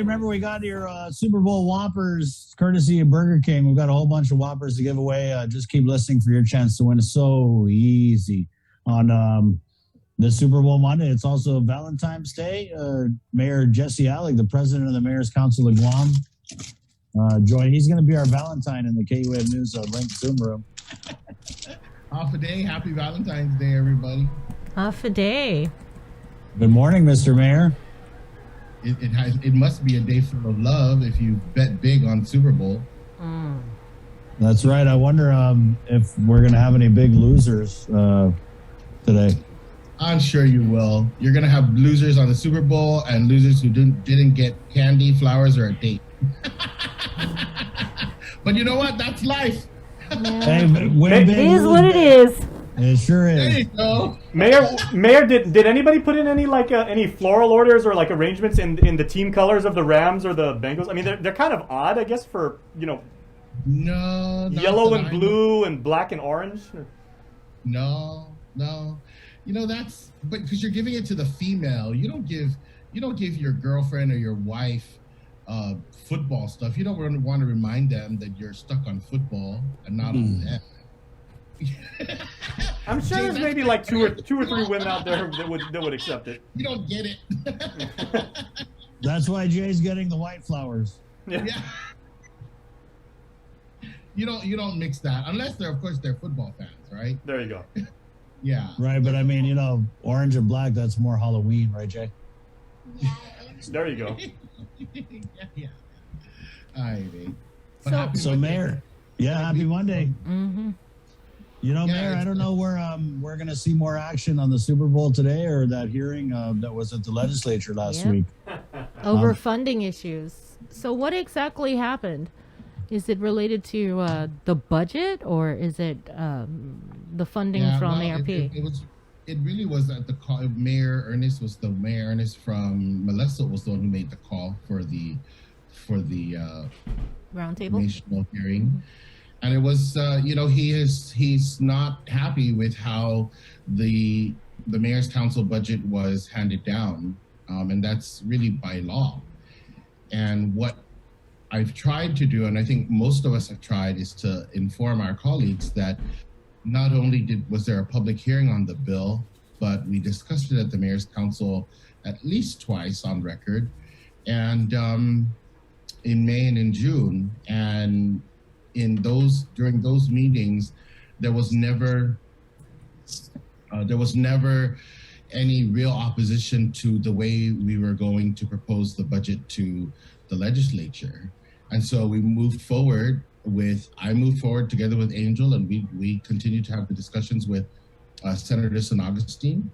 remember we got your Super Bowl Whoppers courtesy of Burger King. We've got a whole bunch of Whoppers to give away. Just keep listening for your chance to win. It's so easy on the Super Bowl Monday. It's also Valentine's Day. Mayor Jesse Alig, the president of the Mayor's Council of Guam, he's going to be our Valentine in the KUAV News Link Zoom room. Off a day. Happy Valentine's Day, everybody. Off a day. Good morning, Mr. Mayor. It must be a day full of love if you bet big on Super Bowl. That's right. I wonder if we're going to have any big losers today. I'm sure you will. You're going to have losers on the Super Bowl and losers who didn't get candy, flowers, or a date. But you know what? That's life. Hey, it is what it is. It sure is. There you go. Mayor, did anybody put in any floral orders or like arrangements in the team colors of the Rams or the Bengals? I mean, they're kind of odd, I guess, for No. yellow and blue and black and orange. No. That's because you're giving it to the female. You don't give your girlfriend or your wife football stuff. You don't want to remind them that you're stuck on football and not on them. I'm sure there's maybe like two or three women out there that would accept it. You don't get it. That's why Jay's getting the white flowers. Yeah. You don't mix that unless they're football fans, right? There you go. Yeah. Right, but I mean, orange and black, that's more Halloween, right, Jay? There you go. Yeah. All right, So Mayor, happy Monday. Mm-hmm. Mayor, I don't know where we're going to see more action on the Super Bowl today or that hearing that was at the legislature last week. Over funding issues. So what exactly happened? Is it related to the budget or is it the funding from ARP? It really was at the call. Mayor Ernest from Melissa was the one who made the call for the roundtable national hearing. And it was, he's not happy with how the mayor's council budget was handed down, and that's really by law. And what I've tried to do, and I think most of us have tried, is to inform our colleagues that not only was there a public hearing on the bill, but we discussed it at the mayor's council at least twice on record, and in May and in June, and during those meetings, there was never any real opposition to the way we were going to propose the budget to the legislature. And so I moved forward together with Angel, and we continued to have the discussions with Senator San Augustine,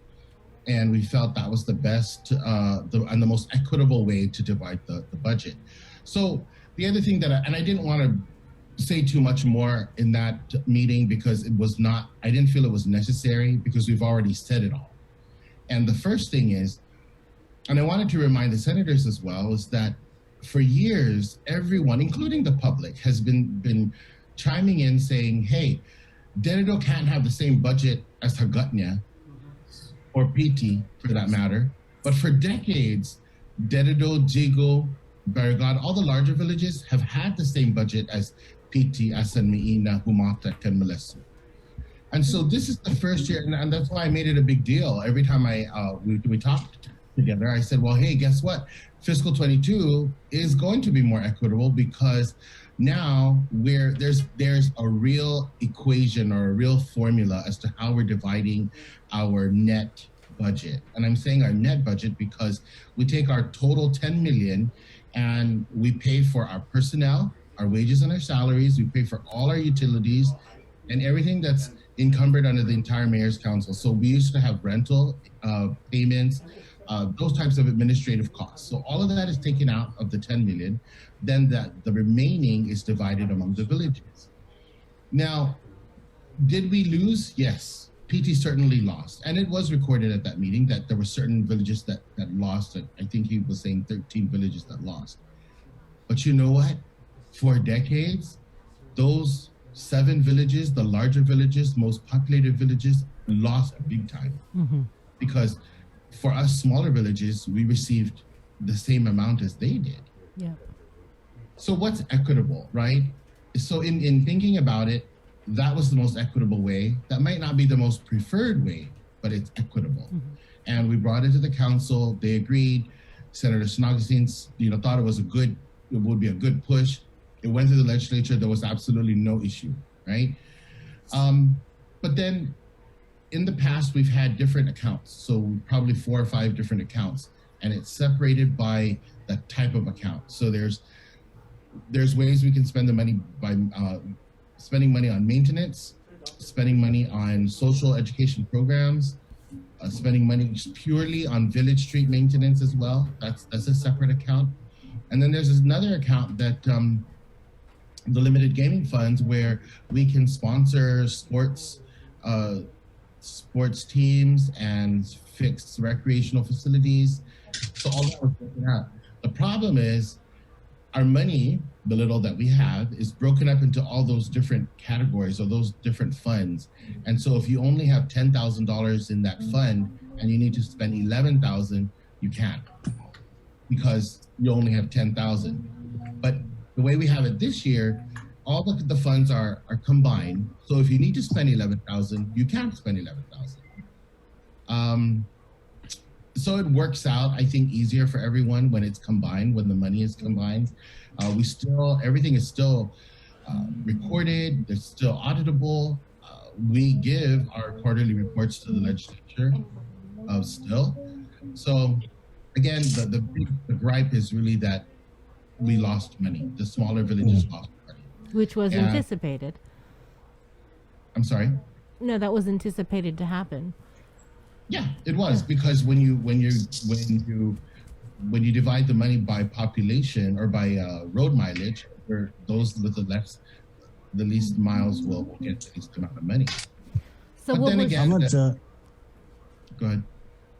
and we felt that was the best and the most equitable way to divide the budget. So the other thing I didn't want to say too much more in that meeting because I didn't feel it was necessary because we've already said it all. And the first thing is, and I wanted to remind the senators as well, is that for years, everyone, including the public, has been chiming in saying, hey, Deredo can't have the same budget as Hagåtña or PT for that matter. But for decades, Deredo, Jigo, Barrigad, all the larger villages have had the same budget as PT, Asan Miina, Humatak, and Malesu. And so this is the first year, and that's why I made it a big deal. Every time we talked together, I said, well, hey, guess what? Fiscal 22 is going to be more equitable because now there's a real equation or a real formula as to how we're dividing our net budget. And I'm saying our net budget because we take our total 10 million and we pay for our personnel, our wages and our salaries, we pay for all our utilities and everything that's encumbered under the entire mayor's council. So we used to have rental payments, those types of administrative costs. So all of that is taken out of the 10 million. Then the remaining is divided among the villages. Now, did we lose? Yes, PT certainly lost. And it was recorded at that meeting that there were certain villages that lost. I think he was saying 13 villages that lost. But you know what? For decades, those 7 villages, the larger villages, most populated villages, lost big time. Mm-hmm. Because for us smaller villages, we received the same amount as they did. Yeah. So what's equitable, right? So in thinking about it, that was the most equitable way. That might not be the most preferred way, but it's equitable. And we brought it to the council. They agreed. Senator Snogestein, thought it would be a good push. It went through the legislature. There was absolutely no issue, right? But then in the past, we've had different accounts. So probably 4 or 5 different accounts, and it's separated by the type of account. So there's ways we can spend the money by spending money on maintenance, spending money on social education programs, spending money just purely on Village Street maintenance as well. That's a separate account. And then there's another account that the limited gaming funds, where we can sponsor sports teams and fix recreational facilities. So all that was broken out. The problem is our money, the little that we have, is broken up into all those different categories or those different funds. And so if you only have $10,000 in that fund and you need to spend $11,000, you can't, because you only have $10,000. But the way we have it this year, all the funds are combined. So if you need to spend $11,000, you can spend $11,000. So it works out, I think, easier for everyone when it's combined, when the money is combined. Everything is still recorded. It's still auditable. We give our quarterly reports to the legislature still. So again, the gripe is really that we lost money. The smaller villages lost money. Which was anticipated. I'm sorry? No, that was anticipated to happen. Yeah, it was, because when you divide the money by population or by road mileage, where those with the least miles will get the least amount of money. So but then again, how much? go ahead,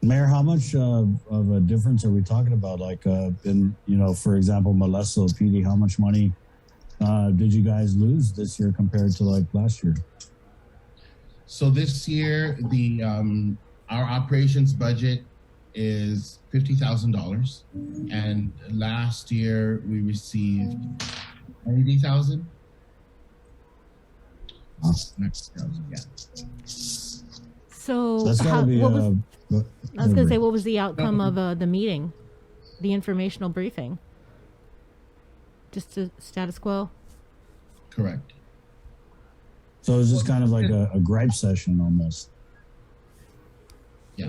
Mayor. How much of a difference are we talking about? Like, for example, Molesto PD. How much money did you guys lose this year compared to like last year? So this year, our operations budget is $50,000, and last year we received $90,000. Yeah. So That's gotta be. I was going to say, what was the outcome of the meeting, the informational briefing? Just a status quo? Correct. So it's just kind of like a gripe session almost. Yeah.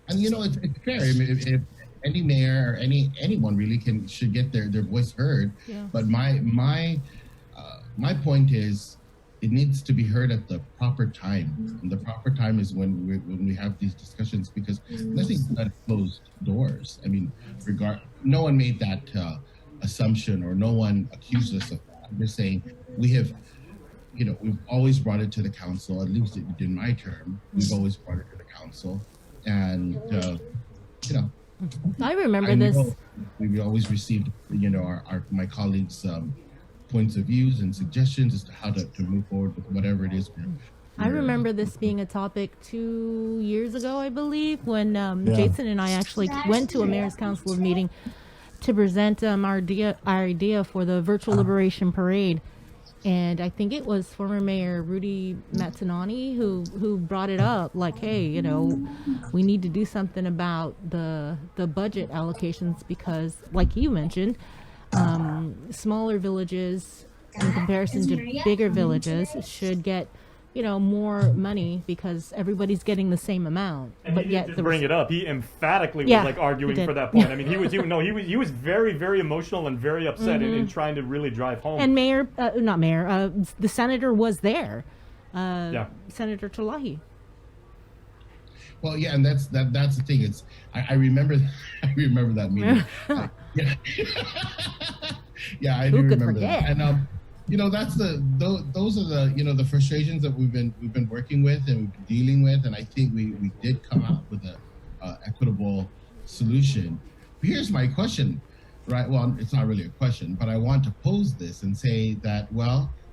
And it's fair. I mean, if any mayor or anyone really should get their voice heard. Yeah. But my point is, it needs to be heard at the proper time. And the proper time is when we have these discussions, because nothing's done closed doors. I mean, no one made that assumption, or no one accused us of that. I'm just saying we've always brought it to the council. At least in my term, we've always brought it to the council, and I remember this. We always received my colleagues' points of views and suggestions as to how to move forward with whatever it is. I remember this being a topic 2 years ago, I believe, when Jason and I actually went to a mayor's council meeting to present our idea for the virtual liberation parade. And I think it was former Mayor Rudy Matsanani who brought it up, like, hey, we need to do something about the budget allocations, because, like you mentioned, smaller villages in comparison to bigger villages should get more money, because everybody's getting the same amount. And but he yet didn't bring it up. He emphatically was like arguing for that point. I mean, he was very, very emotional and very upset in trying to really drive home. And the senator was there, Senator Talahi. Well, yeah, and that's the thing. I remember that meeting. Yeah, I do remember that. And that's those are the frustrations that we've been working with and we've been dealing with, and I think we did come out with a equitable solution. But here's my question, right? Well, it's not really a question, but I want to pose this and say that,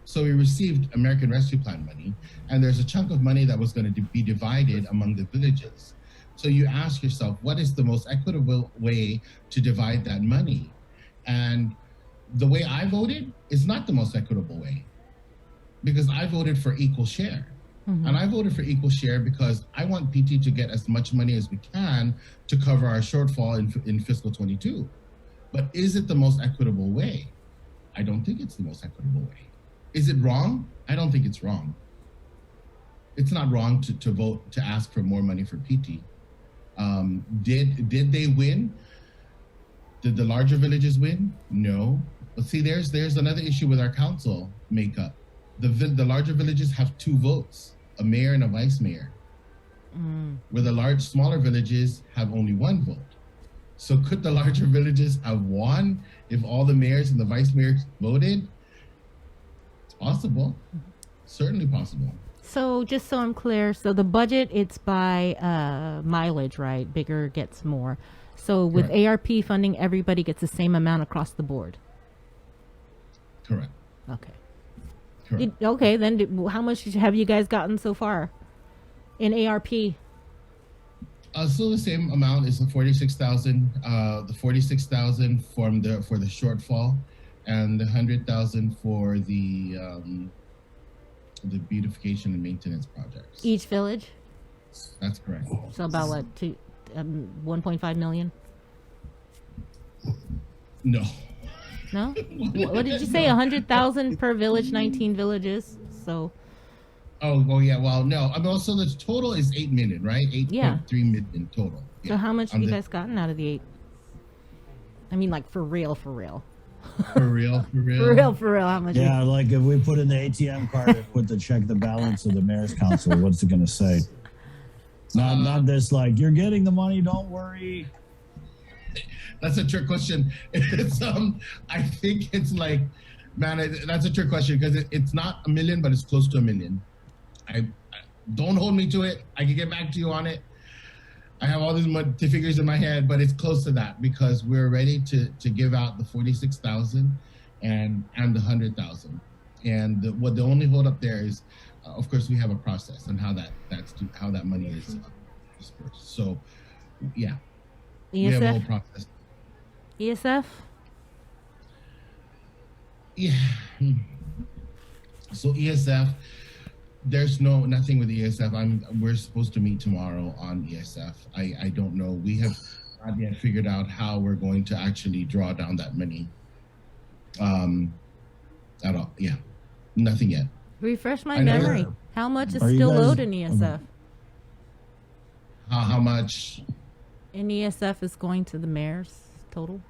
so we received American Rescue Plan money, and there's a chunk of money that was going to be divided among the villages. So you ask yourself, what is the most equitable way to divide that money? And the way I voted is not the most equitable way, because I voted for equal share. And I voted for equal share because I want PT to get as much money as we can to cover our shortfall in fiscal 22. But is it the most equitable way? I don't think it's the most equitable way. Is it wrong? I don't think it's wrong. It's not wrong to vote to ask for more money for PT. Did they win? Did the larger villages win? No. But see, there's another issue with our council makeup. The larger villages have 2 votes, a mayor and a vice mayor. Where the smaller villages have only 1 vote. So could the larger villages have won if all the mayors and the vice mayors voted? It's possible. Certainly possible. So just so I'm clear, so the budget, it's by mileage, right? Bigger gets more. So with Correct. ARP funding, everybody gets the same amount across the board. Correct. Okay. Correct. Okay, then how much have you guys gotten so far in ARP? So the same amount is the 46,000. The 46,000 for the shortfall, and the 100,000 for the beautification and maintenance projects. Each village? That's correct. So about what, 1.5 million? No. No? What did you say? 100,000 per village, 19 villages. So Oh yeah. Well, no. I mean, also the total is 8 million, right? 8.3 million total. So how much have you guys gotten out of the 8? I mean, like for real. For real. For real, how much? Yeah, like if we put in the ATM card and put the check the balance of the mayor's council, what's it gonna say? Not this like you're getting the money, don't worry. That's a trick question. It's I think it's like, man, that's a trick question because it's not 1 million, but it's close to 1 million. I don't hold me to it. I can get back to you on it. I have all these figures in my head, but it's close to that because we're ready to give out the 46,000 and the 100,000. And the only hold up there is, of course, we have a process and how that money is dispersed. So, yeah, we have a whole process. ESF? Yeah. So ESF, there's nothing with ESF. We're supposed to meet tomorrow on ESF. I don't know. We have not yet figured out how we're going to actually draw down that money. At all. Yeah. Nothing yet. Refresh my I know. memory. How much is Are you still guys- owed in ESF? How much? In ESF is going to the mayor's total?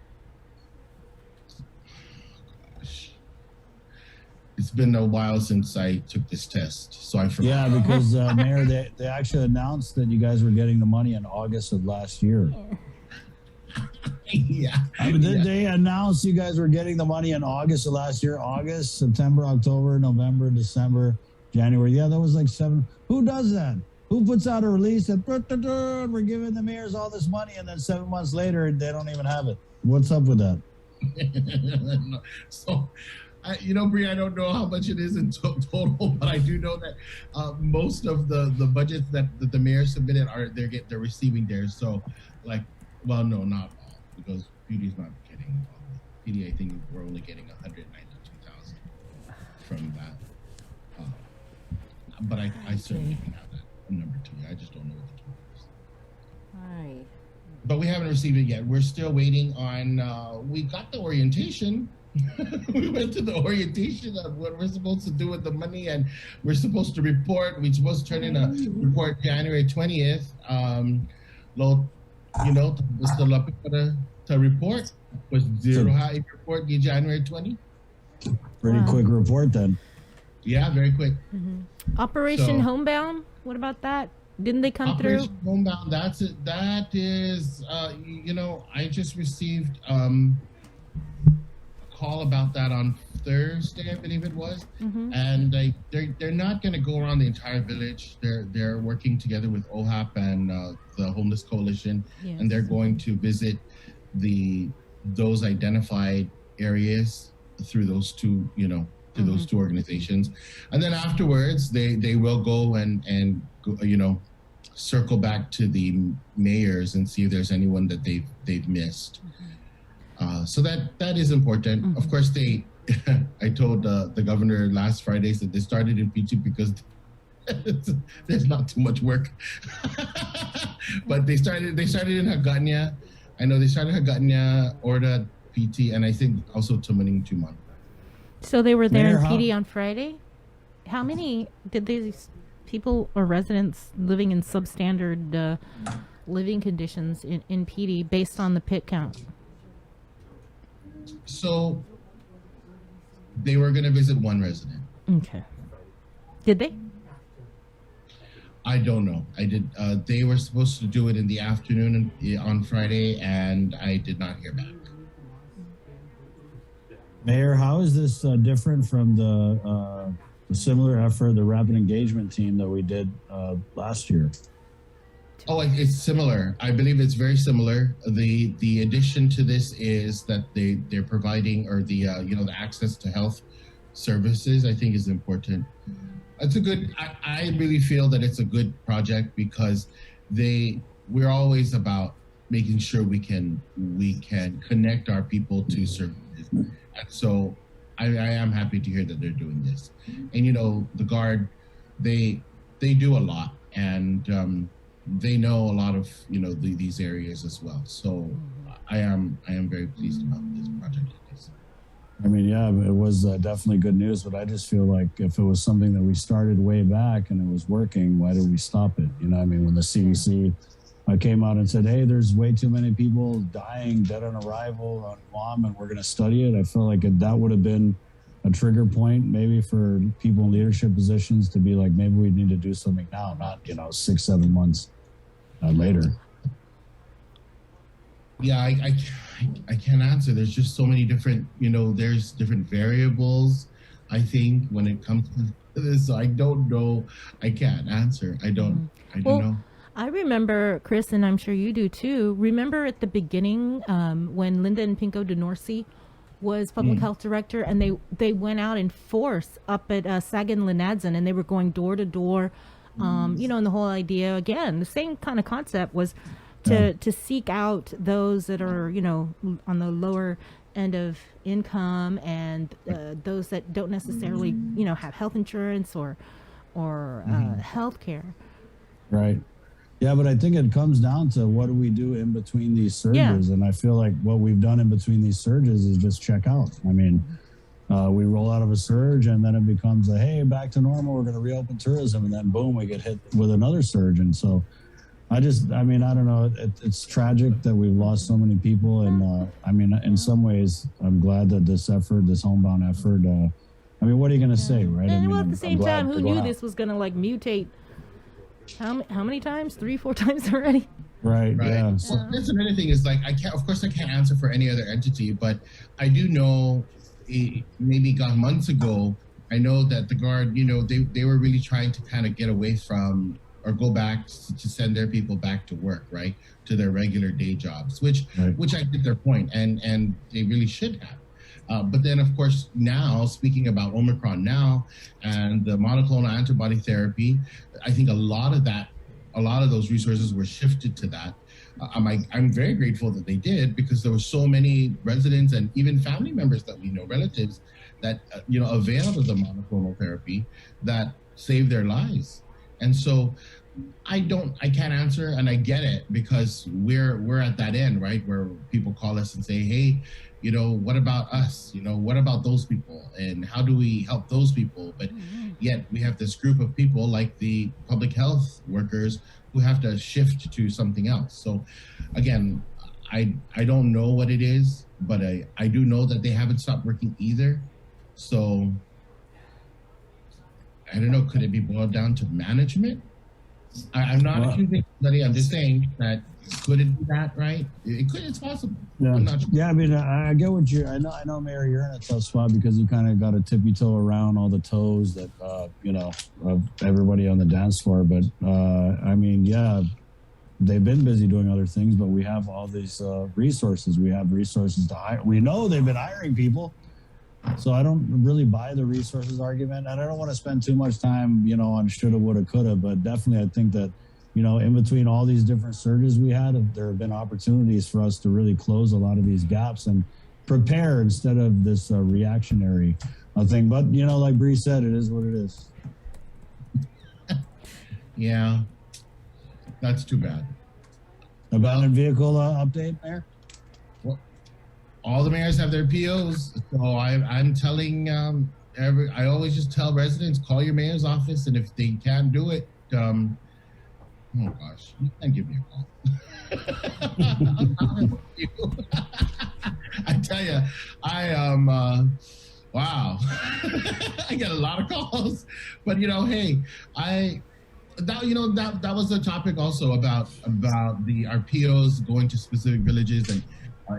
It's been a while since I took this test, so I forgot. Yeah, because Mayor, they actually announced that you guys were getting the money in August of last year. Yeah. I mean, they announced you guys were getting the money in August of last year. August, September, October, November, December, January. Yeah, that was like 7. Who does that? Who puts out a release that we're giving the mayors all this money, and then 7 months later they don't even have it? What's up with that? So, Bree, I don't know how much it is in total, but I do know that most of the budgets that the mayor submitted they're receiving theirs. So, no, not all, because PD's not getting all. PD, I think we're only getting 192,000 from that. But I certainly can have that number to you. I just don't know what the total is. All right. But we haven't received it yet. We're still waiting on. We got the orientation. We went to the orientation of what we're supposed to do with the money, and we're supposed to report. We're supposed to turn in a report January 20th. Basta lapit para to report. Was zero high report January 20. Pretty quick report then. Yeah, very quick. Operation So- Homebound? What about that? Didn't they come through? Operation Homebound. That's it. That is. I just received a call about that on Thursday, I believe it was, and they're not going to go around the entire village. They're working together with OHAP and the Homeless Coalition, Yes. and they're going to visit those identified areas through those two, those two organizations, and then afterwards they will go and go, circle back to the mayors and see if there's anyone that they've missed. So that is important. Mm-hmm. Of course, I told the governor last Friday that they started in PT because there's not too much work. But they started in Hagåtña. I know they started Hagåtña, Orda, PT, and I think also Tumaning Tuman. So they were there Mayor, in PD on Friday? How many did these people or residents living in substandard living conditions in PD based on the pit count? So they were going to visit one resident. Okay. Did they? I don't know. I did. They were supposed to do it in the afternoon on Friday, and I did not hear back. Mayor, how is this different from the similar effort, the rapid engagement team that we did last year? Oh, it's similar. I believe it's very similar. The addition to this is that they're providing, or the the access to health services, I think is important. It's a good. I really feel that it's a good project because we're always about making sure we can connect our people to services, and so I am happy to hear that they're doing this. And the Guard, they do a lot, and they know a lot of these areas as well. So I am very pleased about this project. I mean, yeah, it was definitely good news, but I just feel like if it was something that we started way back and it was working, why did we stop it? I mean, when the CDC came out and said, hey, there's way too many people dying, dead on arrival on Guam, and we're going to study it, I feel like that would have been a trigger point maybe for people in leadership positions to be like, maybe we need to do something now, not 6-7 months later. Yeah, I can't answer. There's just so many different, there's different variables, I think, when it comes to this. So I don't know. I can't answer. I don't know. I remember, Chris, and I'm sure you do too, remember at the beginning when Linda and Pinko DeNorsi was public health director, and they went out in force up at Sagan Linadzan, and they were going door to door, and the whole idea, again, the same kind of concept was to seek out those that are, on the lower end of income, and those that don't necessarily, have health insurance or health care. Right. Yeah, but I think it comes down to what do we do in between these surges? And I feel like what we've done in between these surges is just check out. I mean, we roll out of a surge and then it becomes hey, back to normal, we're going to reopen tourism. And then boom, we get hit with another surge. And so I don't know. It's tragic that we've lost so many people. And in some ways, I'm glad that this Homebound effort, what are you going to say, right? And at the same time, who knew this was going to mutate? How many times? 3-4 times already? Right. Yeah. Well, that's another thing is I can't answer for any other entity, but I do know maybe months ago, I know that the Guard, they were really trying to kind of get away from or go back to send their people back to work, right, to their regular day jobs, which I get their point, and they really should have. But then, of course, now, speaking about Omicron now and the monoclonal antibody therapy, I think a lot of those resources were shifted to that. I'm very grateful that they did, because there were so many residents and even family members that we know, relatives, that availed of the monoclonal therapy that saved their lives. And so I can't answer, and I get it, because we're at that end, right, where people call us and say, hey, what about us? What about those people? And how do we help those people? But yet we have this group of people like the public health workers who have to shift to something else. So again, I don't know what it is, but I do know that they haven't stopped working either. So I don't know, could it be boiled down to management? I'm not accusing anybody. I'm just saying that could it be that, right? It's possible. Yeah. I'm not sure. Yeah, I get what I know, Mayor, you're in a tough spot because you kind of got to tippy toe around all the toes that, of everybody on the dance floor. But, they've been busy doing other things, but we have all these resources. We have resources to hire. We know they've been hiring people. So I don't really buy the resources argument, and I don't want to spend too much time, on shoulda, woulda, coulda. But definitely, I think that in between all these different surges we had, there have been opportunities for us to really close a lot of these gaps and prepare instead of this reactionary thing. But, like Bree said, it is what it is. Yeah, that's too bad. Abandoned vehicle update, Mayor? Well, all the mayors have their POs, so I'm telling I always just tell residents, call your mayor's office, and if they can't do it, oh gosh, you can give me a call. I tell you, I am wow. I get a lot of calls, but hey, that was the topic also about our POs going to specific villages, and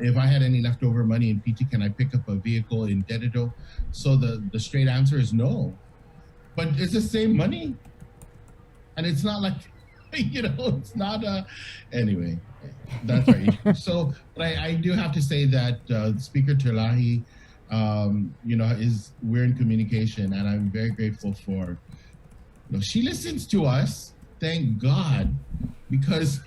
if I had any leftover money in PT, can I pick up a vehicle in Dededo? So the straight answer is no, but it's the same money, and it's not like it's not anyway. That's right. So, but I do have to say that Speaker Terlahi, we're in communication, and I'm very grateful for. She listens to us, thank God, because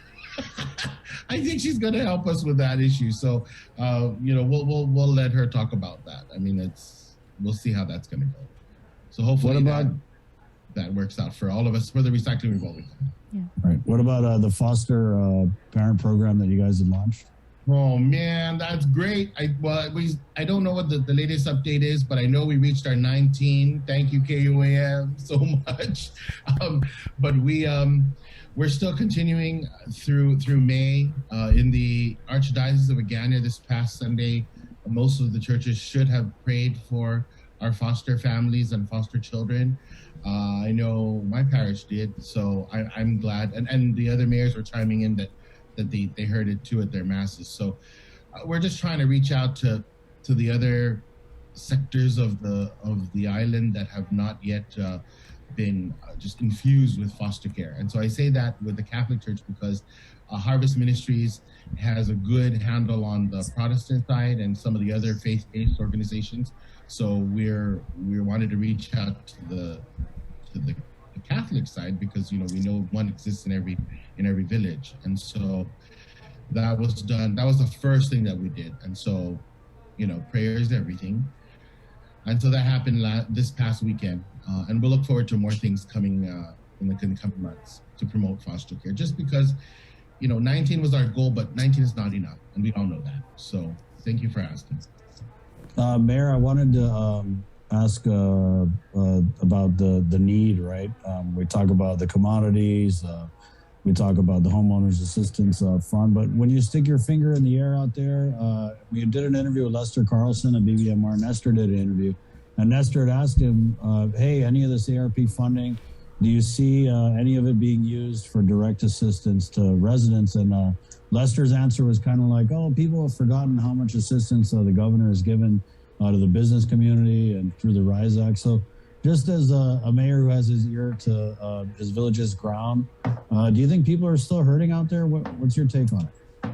I think she's going to help us with that issue. So, we'll let her talk about that. I mean, we'll see how that's going to go. So hopefully that works out for all of us for the recycling revolving. Yeah. Right. What about the foster parent program that you guys had launched? Oh man, that's great. I don't know what the latest update is, but I know we reached our 19. Thank you, KUAM, so much. But we're still continuing through May in the Archdiocese of Agana. This past Sunday, most of the churches should have prayed for our foster families and foster children. I know my parish did, so I'm glad, and the other mayors were chiming in that they heard it too at their masses. So we're just trying to reach out to the other sectors of the island that have not yet been just infused with foster care. And so I say that with the Catholic Church because Harvest Ministries has a good handle on the Protestant side and some of the other faith-based organizations. So we wanted to reach out to the Catholic side because we know one exists in every village, and so that was done. That was the first thing that we did, and so prayer is everything, and so that happened this past weekend, and we'll look forward to more things coming in the coming months to promote foster care. Just because 19 was our goal, but 19 is not enough, and we all know that. So thank you for asking. Mayor, I wanted to ask about the need, right? We talk about the commodities, we talk about the homeowners assistance fund, but when you stick your finger in the air out there, we did an interview with Lester Carlson at BBMR. Nestor did an interview, and Nestor had asked him, hey, any of this ARP funding, do you see any of it being used for direct assistance to residents? And Lester's answer was kind of like, oh, people have forgotten how much assistance the governor has given to the business community and through the RISE Act. So just as a mayor who has his ear to his village's ground, do you think people are still hurting out there? What's your take on it?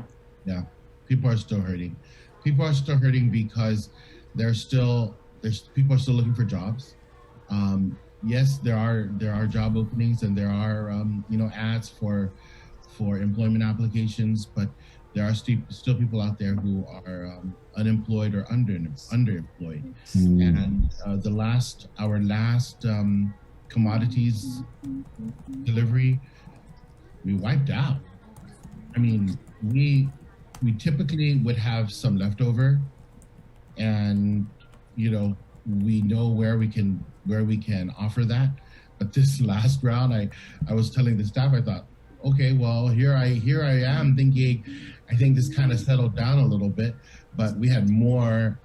Yeah, people are still hurting. People are still hurting because people are still looking for jobs. Yes, there are job openings and there are ads for employment applications, but there are still people out there who are unemployed or underemployed. And our last commodities delivery, we wiped out. I mean, we typically would have some leftover, and we know where we can offer that. But this last round, I was telling the staff, I thought, okay, well, here I am thinking, I think this kind of settled down a little bit, but we had more,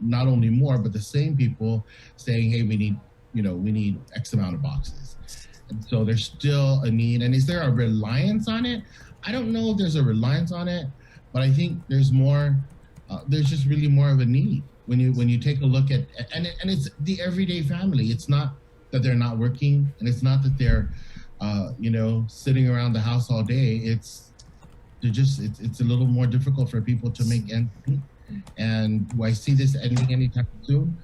not only more, but the same people saying, hey, we need X amount of boxes. And so there's still a need. And is there a reliance on it? I don't know if there's a reliance on it, but I think there's more, there's just really more of a need. When you take a look at, and it's the everyday family. It's not that they're not working, and it's not that they're, sitting around the house all day. It's a little more difficult for people to make ends meet. And do I see this ending anytime soon?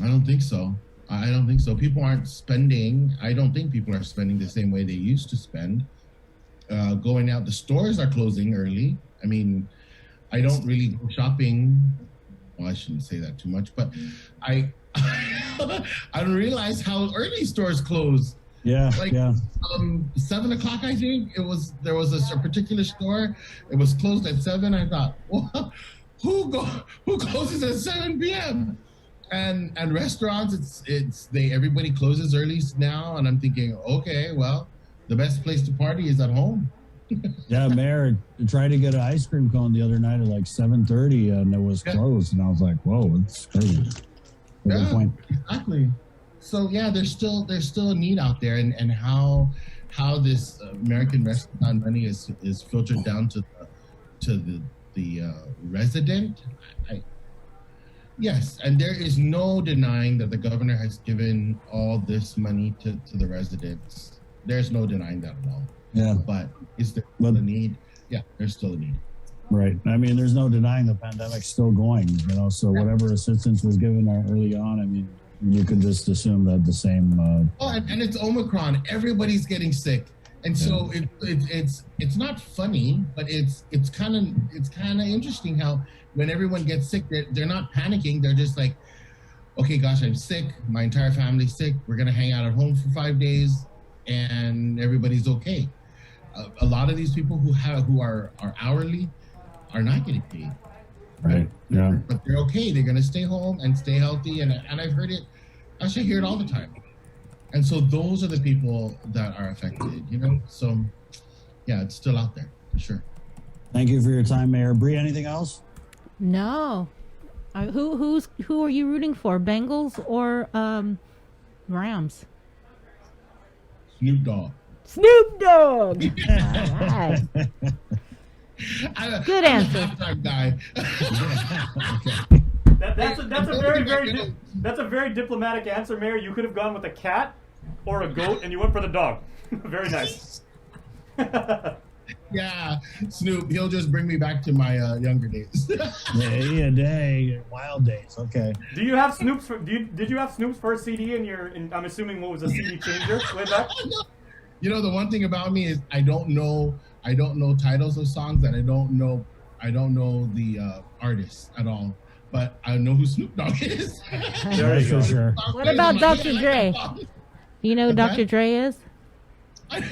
I don't think so. I don't think so. People aren't spending. I don't think people are spending the same way they used to spend. Going out, the stores are closing early. I mean, I don't really go shopping. Well, I shouldn't say that too much, but I I don't realize how early stores close. Yeah, Like yeah. 7 o'clock, I think it was. There was a particular store. It was closed at 7. I thought, well, who closes at 7 p.m. And restaurants, everybody closes early now, and I'm thinking, okay, well, the best place to party is at home. Yeah, Mayor tried to get an ice cream cone the other night at like 7:30, and it was closed. And I was like, "Whoa, it's crazy." Good point. Exactly. So yeah, there's still a need out there, and how this American restaurant money is filtered down to the resident. Yes, and there is no denying that the governor has given all this money to the residents. There's no denying that at all. Yeah, But is there still a need? Yeah, there's still a need. right. I mean, there's no denying the pandemic's still going. So whatever assistance was given early on, I mean, you could just assume that the same. Oh, and it's Omicron. Everybody's getting sick, and so it's not funny, but it's kind of interesting how when everyone gets sick, they're not panicking. They're just like, okay, gosh, I'm sick. My entire family's sick. We're gonna hang out at home for 5 days, and everybody's okay. A lot of these people who are hourly are not getting paid. Right. Yeah. But they're okay. They're gonna stay home and stay healthy, and I've heard it. I should hear it all the time. And so those are the people that are affected, So, yeah, it's still out there, for sure. Thank you for your time, Mayor. Bree, anything else? No. Who are you rooting for? Bengals or Rams? Snoop Dogg. Snoop Dogg. All right. Good I'm answer. a halftime guy. That's a very diplomatic answer, Mayor. You could have gone with a cat or a goat, and you went for the dog. Very nice. Yeah, Snoop. He'll just bring me back to my younger days. A day, wild days. Okay. Do you have Snoop's? Did you have Snoop's first CD in your? I'm assuming what was a CD changer way back. The one thing about me is I don't know titles of songs, and I don't know the artists at all. But I know who Snoop Dogg is. There you go. For sure. What about Dr. Dre? You know who What's Dr. that? Dre is? I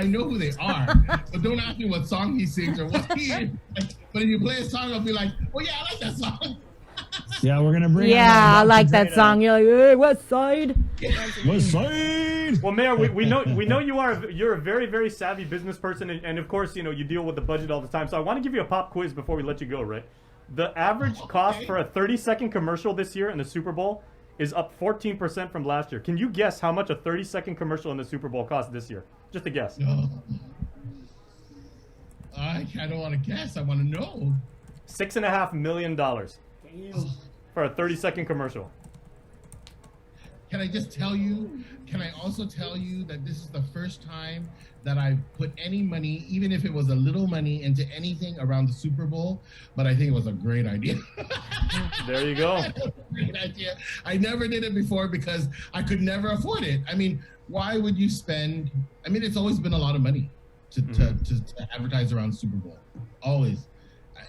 know who they are, but don't ask me what song he sings or what he is. But if you play a song, I'll be like, oh yeah, I like that song. Yeah, we're gonna bring. Yeah, I on like Dr. that song. You're like, hey, West Side. West Side. Well, Mayor, we know you're a very, very savvy business person, and of course, you deal with the budget all the time. So I want to give you a pop quiz before we let you go, right? The average cost for a 30-second commercial this year in the Super Bowl is up 14% from last year. Can you guess how much a 30-second commercial in the Super Bowl cost this year? Just a guess. No. I don't want to guess. I want to know. $6.5 million for a 30-second commercial. Can I just tell you? Can I also tell you that this is the first time that I've put any money, even if it was a little money, into anything around the Super Bowl? But I think it was a great idea. There you go. Great idea. I never did it before because I could never afford it. I mean, why would you spend? I mean, it's always been a lot of money to advertise around Super Bowl. Always,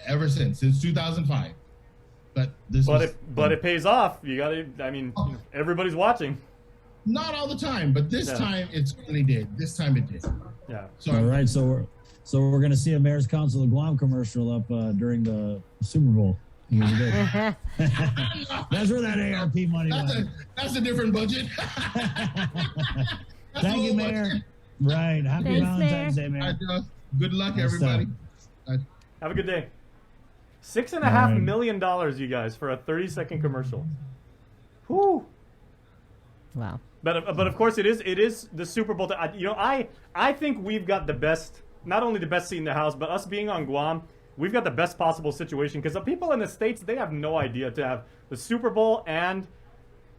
ever since 2005. But it pays off. You got to. I mean, everybody's watching. Not all the time, but this time it really did. This time it did. Yeah. So All right, so we're gonna see a Mayor's Council of Guam commercial up during the Super Bowl. That's where that ARP money went. That's a different budget. Thank you, Mayor. Budget. Right. Happy Thanks, Valentine's Mayor. Day, Mayor. Good luck, Yes, everybody. Have a good day. $6.5 million, you guys, for a 30-second commercial. Whew. Wow. But of course it is the Super Bowl. I think we've got the best, not only the best seat in the house, but us being on Guam, we've got the best possible situation because the people in the States, they have no idea to have the Super Bowl and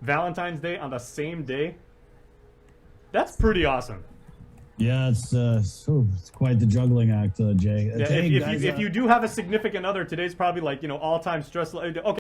Valentine's Day on the same day. That's pretty awesome. Yeah, it's quite the juggling act, Jay. Yeah, Hey, if guys, you do have a significant other, today's probably like all-time stress. Okay.